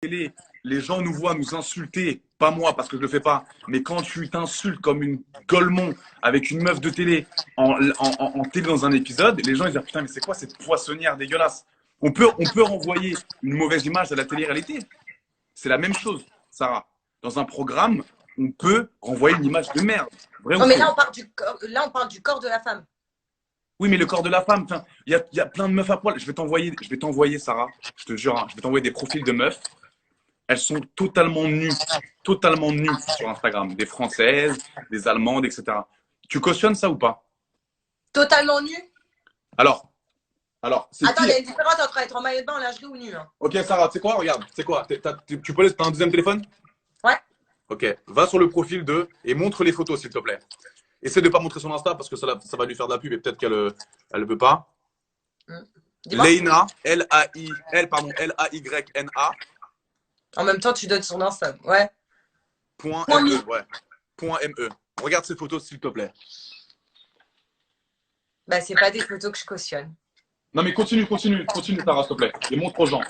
télé, les gens nous voient nous insulter, pas moi parce que je le fais pas, mais quand tu t'insultes comme une golemon avec une meuf de télé en télé dans un épisode, les gens ils disent putain mais c'est quoi cette poissonnière dégueulasse. On peut renvoyer une mauvaise image à la télé-réalité. C'est la même chose, Sarah. Dans un programme, on peut renvoyer une image de merde. Vrai ou Non, mais faux? là, on parle du corps de la femme. Oui, mais le corps de la femme, il y a plein de meufs à poil. Je vais t'envoyer, Sarah, je te jure, hein, je vais t'envoyer des profils de meufs. Elles sont totalement nues sur Instagram. Des Françaises, des Allemandes, etc. Tu cautionnes ça ou pas? Totalement nu. Alors, c'est Attends, il pire. y a une différence entre être en maillot de bain, en lingerie ou nu. Hein. Ok, Sarah, tu sais quoi? Regarde, tu sais quoi? Tu peux laisser, t'as un deuxième téléphone? Ouais. Ok, va sur le profil de et montre les photos, s'il te plaît. Essaie de ne pas montrer son Insta parce que ça va lui faire de la pub et peut-être qu'elle elle veut pas. Dis-moi. Leïna, L-A-Y-N-A, En même temps, tu donnes son Insta. Ouais. point Point ME, mi. ouais. Point ME. Regarde ces photos, s'il te plaît. Bah, c'est pas des photos que je cautionne. Non, mais continue, Sarah, s'il te plaît. Et montre aux gens.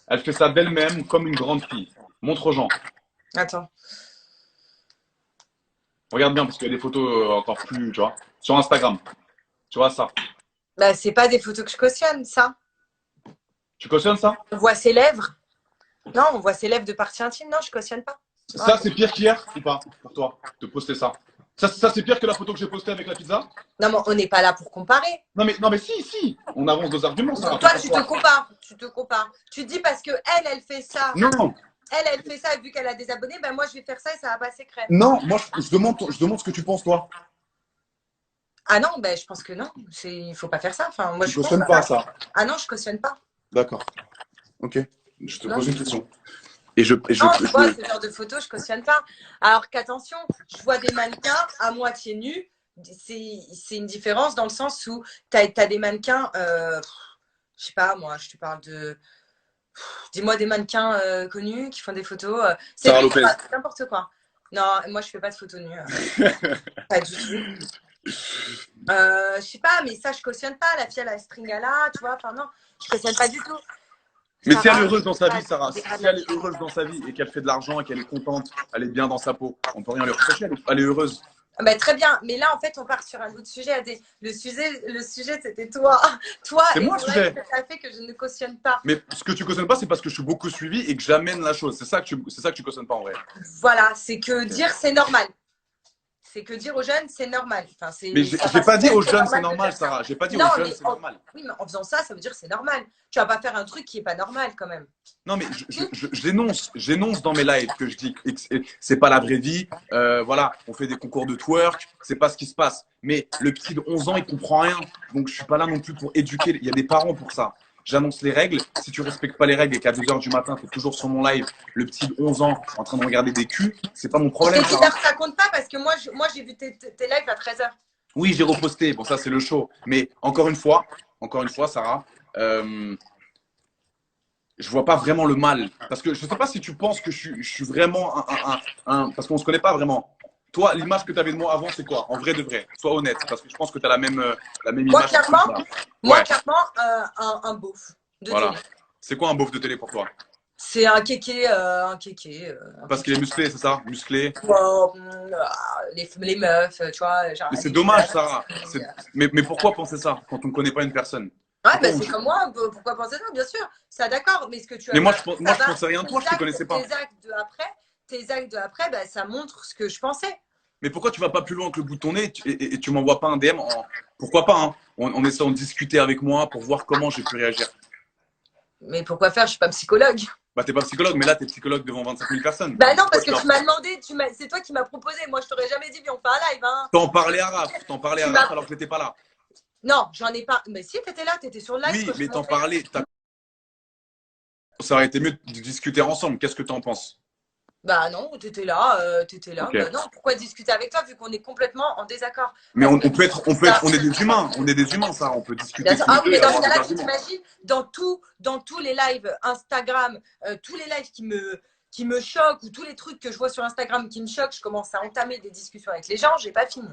Elle fait ça d'elle-même comme une grande fille. Montre aux gens. Attends. Regarde bien parce qu'il y a des photos encore plus, tu vois. Sur Instagram. Tu vois ça. Bah, c'est pas des photos que je cautionne, ça. Tu cautionnes ça? On voit ses lèvres. Non, on voit ses lèvres de partie intime. Non, je cautionne pas. Ça, c'est pire qu'hier ou pas pour toi de poster ça? Ça c'est pire que la photo que j'ai postée avec la pizza? Non, mais on n'est pas là pour comparer. Non, mais si. On avance nos arguments, ça. Donc, toi, tu te compares. Tu te compares. Tu dis parce que elle fait ça. Non, Elle fait ça et vu qu'elle a des abonnés, ben moi, je vais faire ça et ça va passer crème. non, moi je demande ce que tu penses, toi. Ah non, ben je pense que non. Il faut pas faire ça. Enfin, moi, Tu je pense cautionnes pas ça. Ah non, je cautionne pas. D'accord. Ok. Je te Non. pose une question. Et je, Non, tu vois, ce genre de photos, je cautionne pas. Alors qu'attention, je vois des mannequins à moitié nus. C'est une différence dans le sens où tu as, des mannequins, je sais pas, moi, je te parle de. Dis-moi des mannequins connus qui font des photos. C'est Sarah Lopez. n'importe quoi. Non, moi, je fais pas de photos nues. Pas du tout. Je sais pas, mais ça, je cautionne pas. La fille, elle a la stringala, tu vois. Enfin, non, je cautionne pas du tout. Mais si elle est Sarah, heureuse dans sa vie, Sarah, c'est si elle est heureuse dans sa vie et qu'elle fait de l'argent et qu'elle est contente, elle est bien dans sa peau, on peut rien lui reprocher, elle est heureuse. bah, très bien, mais là en fait on part sur un autre sujet. Le sujet c'était toi, C'est et moi ton le live sujet. que ça fait que je ne cautionne pas. Mais ce que tu cautionnes pas, c'est parce que je suis beaucoup suivi et que j'amène la chose. C'est ça que tu cautionnes pas en vrai. Voilà, c'est que Ok. dire c'est normal. C'est que dire aux jeunes c'est normal. Enfin, Mais ça j'ai passe pas dit crème, aux c'est jeunes c'est normal de normal, faire ça. Sarah. J'ai pas dit Non, aux jeunes mais c'est normal. oui, mais en faisant ça, ça veut dire c'est normal. Tu vas pas faire un truc qui est pas normal quand même. Non, mais j'énonce dans mes lives que je dis que c'est pas la vraie vie. Voilà, on fait des concours de twerk, c'est pas ce qui se passe. Mais le petit de 11 ans, il comprend rien. Donc je suis pas là non plus pour éduquer. Il y a des parents pour ça. J'annonce les règles. Si tu respectes pas les règles et qu'à 2 heures du matin, tu es toujours sur mon live, le petit de 11 ans en train de regarder des culs, c'est pas mon problème. C'est bizarre, ça compte pas parce que moi j'ai vu tes lives à 13h. Oui, j'ai reposté. Bon, ça, c'est le show. Mais encore une fois, Sarah, je vois pas vraiment le mal. Parce que je sais pas si tu penses que je suis vraiment parce qu'on se connaît pas vraiment. Toi, l'image que tu avais de moi avant, c'est quoi? En vrai de vrai. Sois honnête. Parce que je pense que tu as la même Moi image. clairement, moi Ouais, clairement un beauf de voilà. télé. C'est quoi un beauf de télé pour toi? C'est un kéké, un kéké. Parce qu'il est musclé, c'est ça? Musclé. Les meufs, tu vois. Genre, Mais c'est les dommage, cheveux, Sarah. Mais pourquoi penser ça quand on ne connaît pas une personne? ouais, Pourquoi bah, c'est comme moi, pourquoi penser ça, bien sûr. Ça, d'accord, mais ce que tu as Mais fait, moi, je pensais rien de toi, je te connaissais pas. tes actes de après, bah, ça montre ce que je pensais. Mais pourquoi tu vas pas plus loin que le bout de ton nez et tu m'envoies pas un DM Pourquoi pas hein on essaie de discuter avec moi pour voir comment j'ai pu réagir. Mais pourquoi faire? Je suis pas psychologue. Bah, t'es pas psychologue, mais là, t'es psychologue devant 25 000 personnes. Bah non, Pourquoi parce que tu m'as demandé, c'est toi qui m'as proposé. Moi, je t'aurais jamais dit, viens, on fait un live. Hein. T'en parlais à Raph alors que t'étais pas là. Non, j'en ai pas. Mais si, t'étais là, t'étais sur le live. Oui, mais t'en parlais. Ça aurait été mieux de discuter ensemble. Qu'est-ce que t'en penses? Bah non, t'étais là, Ok. Bah non, pourquoi discuter avec toi vu qu'on est complètement en désaccord? Mais on peut être, on est des humains. On est des humains, ça. On peut discuter tous Ah les oui, deux mais et dans ce avoir des cas-là, tu arguments. t'imagines, dans tous les lives Instagram, tous les lives qui me choquent ou tous les trucs que je vois sur Instagram qui me choquent, je commence à entamer des discussions avec les gens, j'ai pas fini.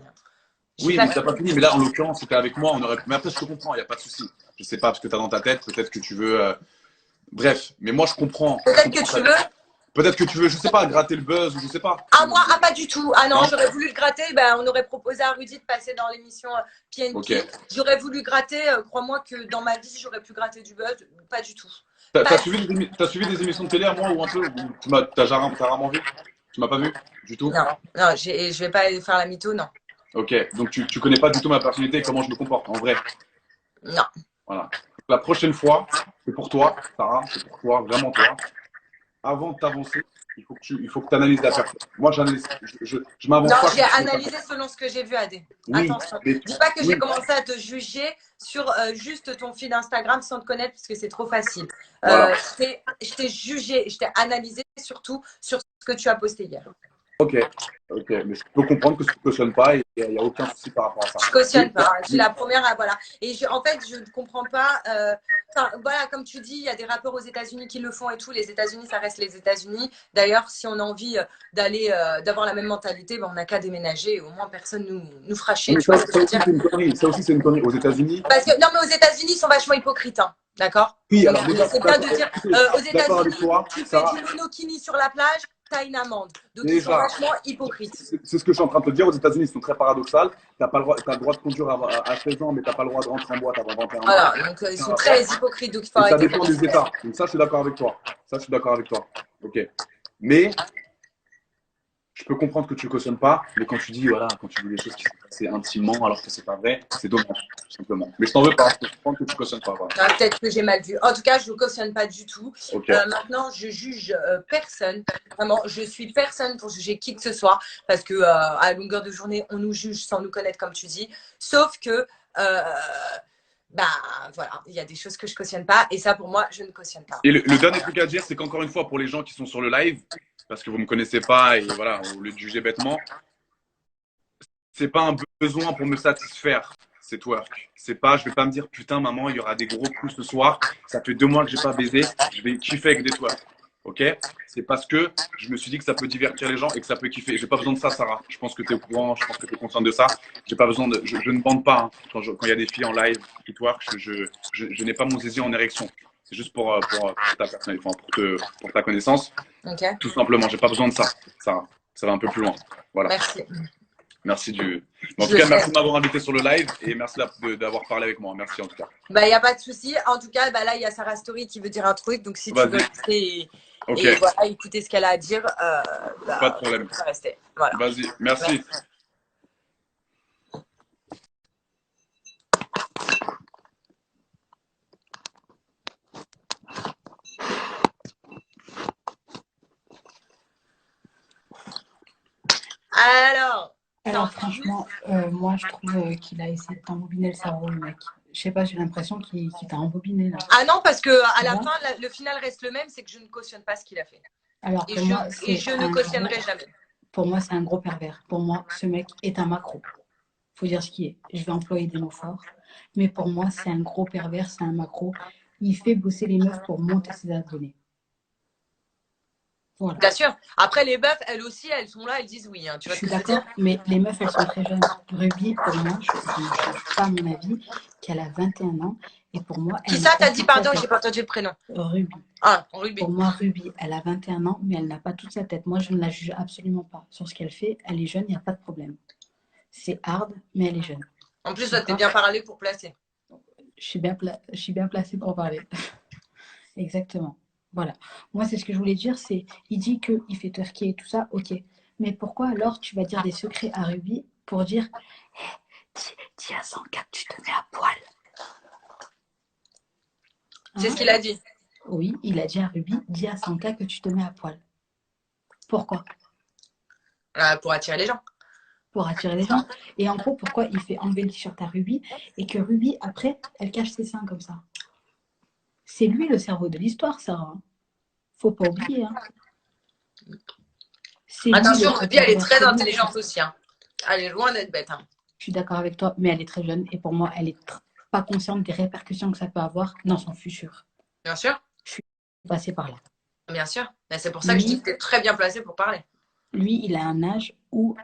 J'ai Oui, pas mais t'as fini. pas fini. Mais là, en l'occurrence, c'était avec moi. Mais après, je te comprends. Il n'y a pas de souci. Je sais pas ce que t'as dans ta tête. Peut-être que tu veux Bref, mais moi, je comprends. Peut-être que tu veux. Peut-être que tu veux, je sais pas, gratter le buzz ou je sais pas. Ah, moi, ah, pas du tout. Ah non, Non. j'aurais voulu le gratter. Ben, on aurait proposé à Rudy de passer dans l'émission PNK. Ok. J'aurais voulu gratter. Crois-moi que dans ma vie, j'aurais pu gratter du buzz. Pas du tout. T'as suivi des émissions de télé, moi, ou un peu? Ou t'as rarement vu? Tu m'as pas vu du tout? Non, non, je vais pas faire la mytho, non. Ok, donc tu connais pas du tout ma personnalité et comment je me comporte, en vrai. Non. Voilà. La prochaine fois, c'est pour toi, Sarah, c'est pour toi, vraiment toi. Avant de t'avancer, il faut que tu analyses la personne. Moi, j'analyse, je m'avance Non, pas. j'ai analysé selon ce que j'ai vu, Adé. Oui, Attention. mais, Dis pas que oui. j'ai commencé à te juger sur juste ton feed Instagram sans te connaître parce que c'est trop facile. Voilà. Je t'ai jugé, je t'ai analysé surtout sur ce que tu as posté hier. Ok, mais je peux comprendre que ça ne cautionne pas et il n'y a aucun souci par rapport à ça. Je cautionne pas. Je suis la première à voilà. Et en fait, je ne comprends pas. Voilà, comme tu dis, il y a des rappeurs aux États-Unis qui le font et tout. Les États-Unis, ça reste les États-Unis. D'ailleurs, si on a envie d'avoir la même mentalité, ben, on n'a qu'à déménager. Et au moins, personne nous fera chier. Tu vois ce que je veux dire? Ça aussi, c'est une connerie. Aux États-Unis. Parce que non, mais aux États-Unis, ils sont vachement hypocrites. Hein. D'accord? Oui, alors c'est bien de dire aux États-Unis, tu fais Sarah, du monokini sur la plage, t'as une amende. Donc déjà, ils sont vachement hypocrites. C'est ce que je suis en train de te dire. Aux États-Unis, ils sont très paradoxales. Tu as le droit de conduire à 16 ans, mais tu n'as pas le droit de rentrer en boîte avant 21 ans. Voilà, donc ils sont très hypocrites. Donc il faut arrêter. Ça dépend des États. Donc ça, je suis d'accord avec toi. Ok. Mais je peux comprendre que tu ne cautionnes pas, mais quand tu dis, voilà, quand tu dis des choses qui sont passées intimement alors que c'est pas vrai, c'est dommage, tout simplement. Mais je t'en veux pas, je peux comprendre que tu ne cautionnes pas. Voilà. Peut-être que j'ai mal vu. En tout cas, je ne cautionne pas du tout. Okay. Maintenant, je juge personne. Vraiment, je suis personne pour juger qui que ce soit. Parce que à longueur de journée, on nous juge sans nous connaître, comme tu dis. Sauf que, bah voilà, il y a des choses que je cautionne pas. Et ça, pour moi, je ne cautionne pas. Et le dernier truc à dire, c'est qu'encore une fois, pour les gens qui sont sur le live, parce que vous ne me connaissez pas et voilà, au lieu de juger bêtement, c'est pas un besoin pour me satisfaire, c'est twerk. C'est pas, je vais pas me dire, putain, maman, il y aura des gros coups ce soir, ça fait 2 mois que j'ai pas baisé, je vais kiffer avec des twerks. Ok? C'est parce que je me suis dit que ça peut divertir les gens et que ça peut kiffer. J'ai pas besoin de ça, Sarah. Je pense que tu es au courant, je pense que tu es consciente de ça. J'ai pas besoin de, je ne bande pas hein. Quand il y a des filles en live qui twerk, je n'ai pas mon zizi en érection. C'est juste pour ta personnalité, enfin, pour ta connaissance. Okay. Tout simplement, j'ai pas besoin de ça. Ça va un peu plus loin. Voilà. Merci. Merci du. En tout cas, merci de m'avoir invité sur le live et merci d'avoir parlé avec moi. Merci en tout cas. Bah, il n'y a pas de souci. En tout cas, bah, là, il y a Sarah Story qui veut dire un truc. Donc, si tu veux écouter, et voilà, écouter ce qu'elle a à dire, bah, pas de problème. Tu peux rester. Voilà. Vas-y, merci. Alors, franchement, moi, je trouve qu'il a essayé de t'embobiner le cerveau, le mec. Je sais pas, j'ai l'impression qu'il t'a embobiné, là. Ah non, parce que à la fin, le final reste le même, c'est que je ne cautionne pas ce qu'il a fait. Alors, et je ne cautionnerai jamais. Pour moi, c'est un gros pervers. Pour moi, ce mec est un macro. Faut dire ce qui est. Je vais employer des mots forts. Mais pour moi, c'est un gros pervers, c'est un macro. Il fait bosser les meufs pour monter ses abonnés. Voilà. Bien sûr. Après, les meufs, elles aussi, elles sont là, elles disent oui. Hein. Tu vois je suis d'accord, mais les meufs, elles sont très jeunes. Ruby, pour moi, je ne change pas mon avis, qu'elle a 21 ans. Et pour moi, qui ça, t'as dit, pardon, j'ai pas entendu le prénom. Ruby. Ah, Ruby. Pour moi, Ruby, elle a 21 ans, mais elle n'a pas toute sa tête. Moi, je ne la juge absolument pas. Sur ce qu'elle fait, elle est jeune, il n'y a pas de problème. C'est hard, mais elle est jeune. En plus, toi, t'es bien parlé pour placer. Je suis bien placée pour parler. Exactement. Voilà. Moi, c'est ce que je voulais dire, c'est, il dit qu'il fait twerker et tout ça, ok. Mais pourquoi alors tu vas dire des secrets à Ruby pour dire, dis à Sanka que tu te mets à poil. C'est ce qu'il a dit. Oui, il a dit à Ruby, dis à Sanka que tu te mets à poil. Pourquoi? Pour attirer les gens. Pour attirer les gens. Et en gros, pourquoi il fait enlever le t-shirt à Ruby et que Ruby, après, elle cache ses seins comme ça. C'est lui le cerveau de l'histoire, ça. Hein. Faut pas oublier. Hein. Attention, Ruby, elle est très intelligente aussi. Hein. Elle est loin d'être bête. Hein. Je suis d'accord avec toi, mais elle est très jeune. Et pour moi, elle est pas consciente des répercussions que ça peut avoir dans son futur. Bien sûr. Je suis passée par là. Bien sûr. C'est pour ça que je dis que tu es très bien placée pour parler. Lui, il a un âge où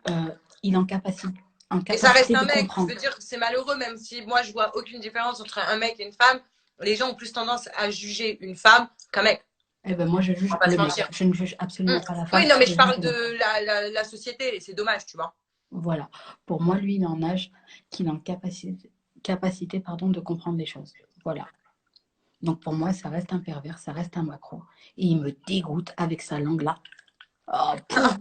il est en capacité. Et ça reste un mec. Je veux dire, c'est malheureux, même si moi, je vois aucune différence entre un mec et une femme. les gens ont plus tendance à juger une femme qu'un mec. Eh ben moi, je juge On va pas le se mec. mentir. Je ne juge absolument pas la femme. Oui, non, mais je juge parle le mec. de la société. C'est dommage, tu vois. Voilà. Pour moi, lui, il est en âge qu'il a en capacité pardon, de comprendre les choses. Voilà. Donc pour moi, ça reste un pervers, ça reste un macro. Et il me dégoûte avec sa langue là. Oh, putain.